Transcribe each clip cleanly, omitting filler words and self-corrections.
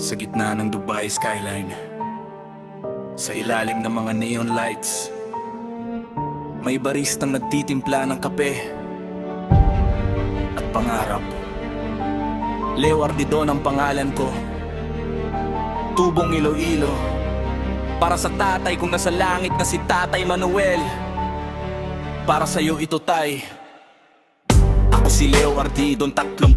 Sa gitna ng Dubai skyline, sa ilalim ng mga neon lights, may baristang nagtitimpla ng kape at pangarap. Leo Ardidon ang pangalan ko, tubong Iloilo, para sa tatay kong nasa langit na si Tatay Manuel. Para sa'yo ito, tay. Ako si Leo Ardidon, 34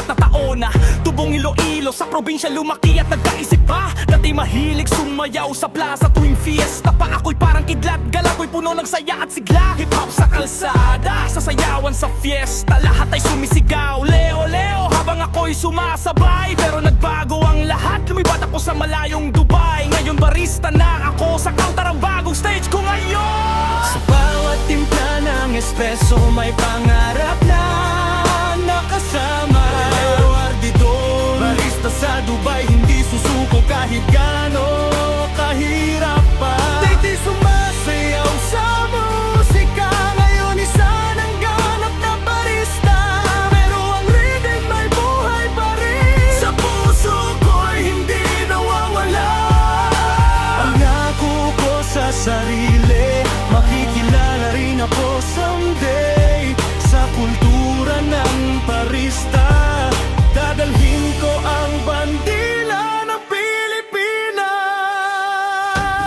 na taon na, tubong Iloilo, sa probinsya lumaki at nagkaisip pa. Dati mahilig sumayaw sa plaza tuwing fiesta pa. Ako'y parang kidlat, gala ko'y puno ng saya at sigla. Hip-hop sa kalsada, sasayawan sa fiesta, lahat ay sumisigaw Leo, Leo, habang ako'y sumasabay. Pero nagbago ang lahat, lumibat ako sa malayong Dubai. Ngayon barista na ako, sa counter ang bagong stage ko ngayon. Sa bawat timpla ng espresso may pangarap na nakasama. Leo Ardidon, Barista sa Dubai, hindi susuko kahit gaano kahirap pa. Di sumasayaw sa musika, ngayon isa ng ganap na barista. Pero ang rhythm may buhay pa rin, sa puso ko'y hindi nawawala. Pangako ko sa sarili, makikilala rin ako someday. Sa kultura ng barista, dadalhin ko ang bandila ng Pilipinas.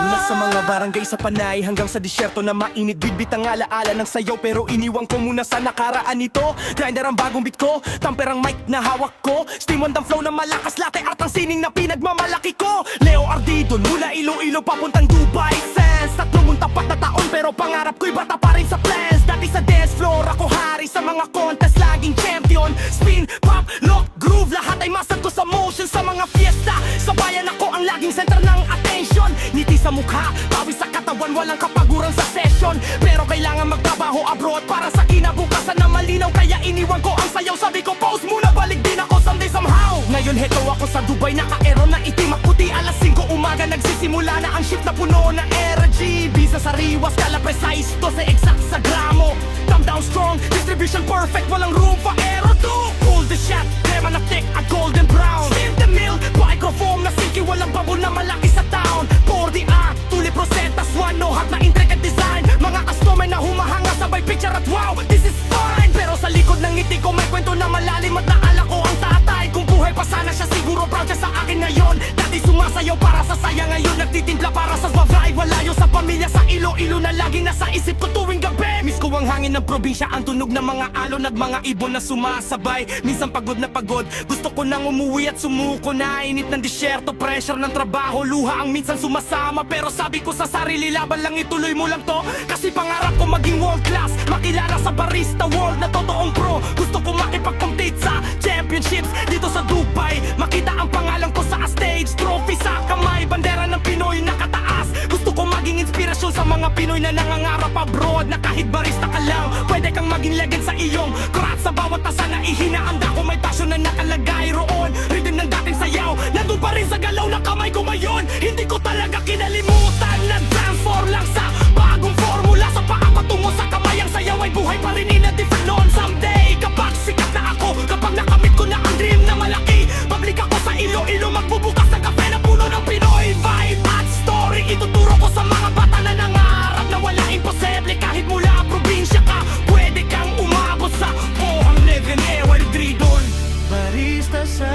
Nasa mga barangay sa Panay hanggang sa disyerto na mainit, bitbit ang alaala ng sayaw. Pero iniwan ko muna sa nakaraan ito. Grinder ang bagong beat ko, tamper ang mic na hawak ko, steam on the flow na malakas, latte art ang sining na pinagmamalaki ko. Leo Ardidon, mula Iloilo papuntang Dubai Sands. 34 na taon pero pangarap ko'y bata pa rin sa plans. Dati sa dance floor ako hari sa mga contest, laging champion. Spin, pop, lock, groove, lahat ay masad ko sa motion. Sa mga fiesta, sa bayan ako ang laging center ng attention. Ngiti sa mukha, pawis sa katawan, walang kapaguran sa session. Pero kailangan magtrabaho abroad para sa kinabukasan na malinaw. Kaya iniwan ko ang sayaw, sabi ko pause muna, balik din ako someday somehow. Ngayon heto ako sa Dubai, naka-aero na itim at puti. Alas 5 umaga nagsisimula na ang shift na puno ng energy. Bisa sa riwas, kala precise, 12 exact sa gramo. Thumb down strong, distribution perfect, walang room for error to pull the shot, crema na thick at golden brown. Spin the mill, microphone na silky, walang bubble na malaki sa town. 4D art, tuli prosetas, one no hot na intricate design. Mga customer na humahanga, sabay picture at wow, this is fine. Pero sa likod ng ngiti ko may kwento na malalim at naala ko ang tatay. Kung buhay pa sana siya, siguro proud siya sa akin ngayon. Dati sumasayaw para sa saya, ngayon nagtitimpla para sa babae. Walayo sa pamilya sa Iloilo na laging nasa isip ko tuwing gabi. Miss ko ang hangin ng probinsya, ang tunog ng mga alon at mga ibon na sumasabay. Minsan pagod na pagod, gusto ko nang umuwi at sumuko na. Init ng disyerto, pressure ng trabaho, luha ang minsan sumasama. Pero sabi ko sa sarili, laban lang, ituloy mo lang to. Kasi pangarap ko maging world class, makilala sa barista world na totoong pro. Gusto ko makipag-compete sa championships dito sa Dubai, makita ang pangalan ko sa stage, trophy sa kamay, bandera ng Pinoy nakataas. Gusto ko maging inspirasyon sa mga Pinoy na nangangarap abroad, na kahit barista ka lang, pwede kang maging legend sa iyong craft. Sa bawat tasa na ihinaanda ko, may passion na nakalagay roon. Rhythm ng dating sayaw, nandun pa rin sa galaw na kamay ko ngayon. Hindi ko talaga kinalimutan, nag-transform lang sa bagong formula. Sa paa patungo sa kamay, ang sayaw ay buhay pa rin in a different noon. Someday, kapag sikat na ako, kapag nakamit ko na ang dream na malaki, public ako sa Iloilo, magbubukas ng kape na puno ng Pinoy vibe at story. Ituturo ko sa mga bata na nangarap na wala imposible. Kahit mula probinsya ka, pwede kang umabot sa Pohang Leven Leo Ardidon. Barista sa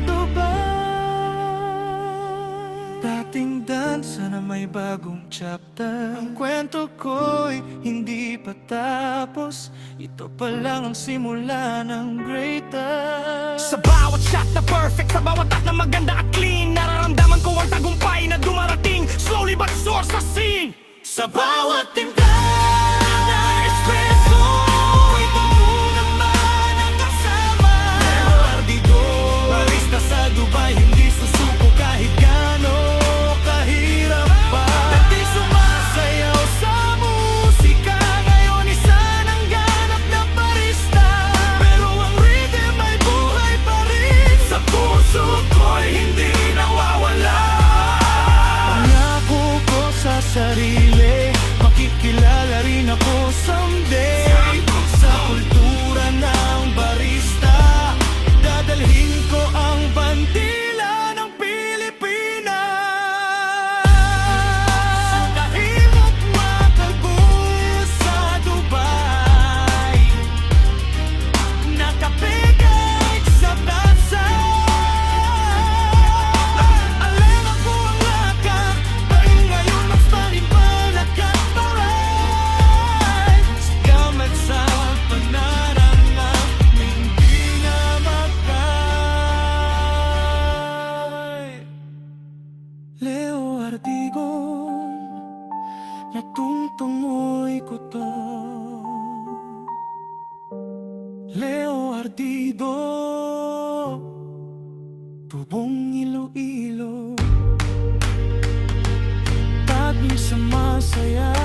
Dubai, dating dansa na may bagong chapter. Ang kwento ko'y hindi pa tapos, ito pa lang ang simula ng greatest. Sa bawat shot na perfect, sa bawat act na maganda at clean, nararamdaman ko ang tagumpay na dumarating, slowly but sure sa scene. Sa bawat timpla na espresso, ito mo naman ang kasama. Leo Ardidon, barista sa Dubai, hindi susuko kahit gaano kahirap pa. Dati sumasayaw sa musika, ngayon isa ng ganap na barista. Pero ang rhythm ay buhay pa rin, sa puso ko'y hindi nawawala. Pangako ko sa sarili, makikilala rin Ardido, Tubong Iloilo, Taging sa masaya